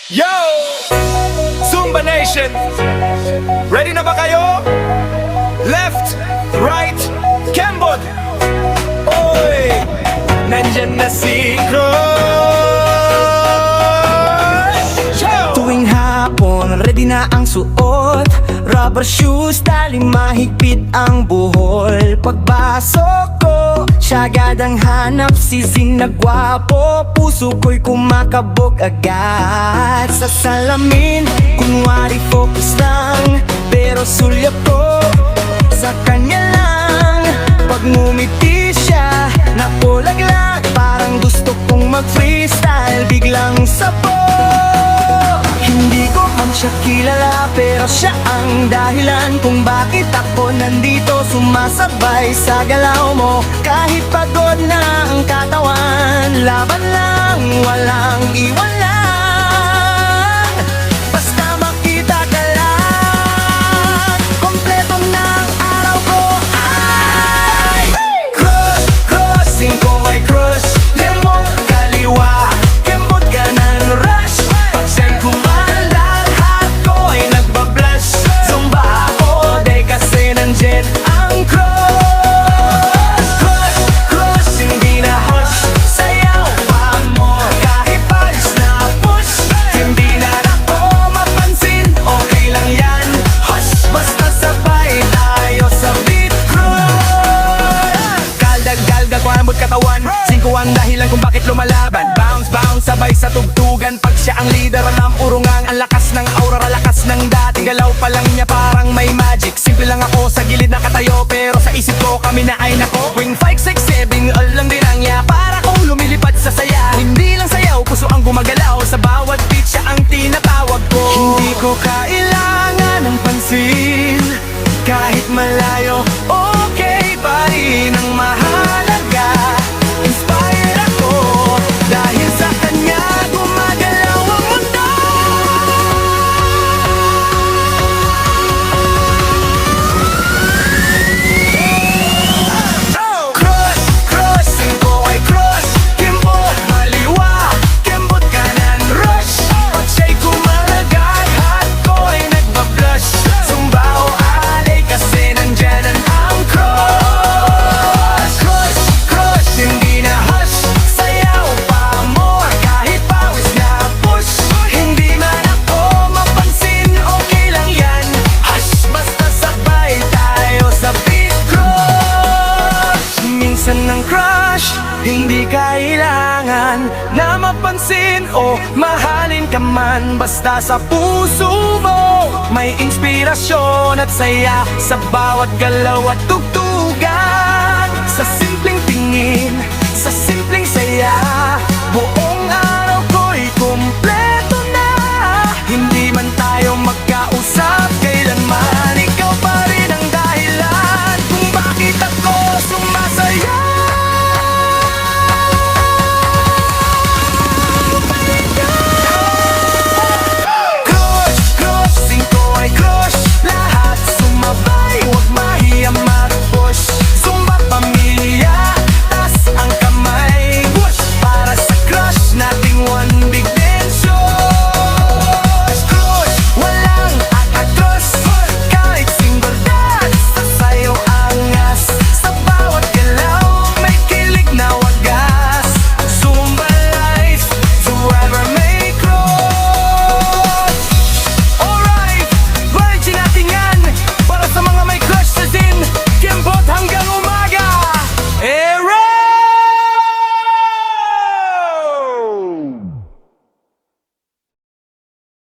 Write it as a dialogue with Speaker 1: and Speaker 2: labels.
Speaker 1: Yo! Zumba Nation! Ready na ba kayo? Left, right, Kembod! Oy! Nandyan na si Crush!
Speaker 2: Tuwing hapon, ready na ang suot. Rubber shoes, tali mahigpit ang buhol. Pagbasok ko, siya agad ang hanap. Si Zin na gwapo, puso ko'y kumakabog agad. Sa salamin, kunwari focus lang, pero sulyap ko sa kanya lang. Pag ngumiti siya, napulaglag. Parang gusto kong mag-freestyle, biglang sabog. Hindi ko man siya kilala, pero siya ang dahilan kung bakit ako nandito. Sumasabay sa galaw mo, kahit pagod na ang katawan. Laban lang, walang iwan lang. Basta makita ka lang, kompleto ng araw ko ay Crush, crossing ko ay crush. Lemon, kaliwa, kembot, kanan, rush. Pagsay kumandal, hat ko ay nagbablush. Zumba ako, day kasi nandyan ang crush. Crush, crush, hindi na hush. Sayaw pa mo, kahit palis na push. Hindi na ako mapansin, okay lang yan. Hush, basta sabay tayo sa beat. Crush, kaldag-galga, kwambot katawan. Singko ang dahilan kung bakit lumalaban. Bounce, bounce, sabay sa tugtugan. Pag siya ang leader, alam urungang. Ang lakas ng aura, lakas ng dating galaw pa lang niya, parang may magic. Simple lang ako sa gilid nakatayo, pero sa isip ko kami na ay nako. Wing 5, 6, 7, alam din ang niya. Para kong lumilipad sa saya. Hindi lang sayaw, puso ang gumagalaw. Sa bawat beat siya ang tinatawag ko. Hindi ko kailangan ng pansin, kahit malayo, okay pa rin ang mahalaga. Inspire ako, dahil sa kanya gumagalaw ang mundo. Crush, crushing ko ay crush. Kembot, maliwa, kembot, kanan, rush. Pag siya'y kumalagay, hat ko ay nagbablush. Zumba o alay kasi nandyan ang crush. Crush, crush, hindi na hush. Sayaw pa more, kahit pawis na push. Hindi man ako mapansin, okay lang yan. Hush, basta sabay tayo sa beat. Crush, minsan ng crush, hindi kailangan na mapansin o mahalin ka man. Basta sa puso mo may inspirasyon at saya sa bawat galaw at tugtugan. Sa simpleng tingin, sa simpleng saya, buo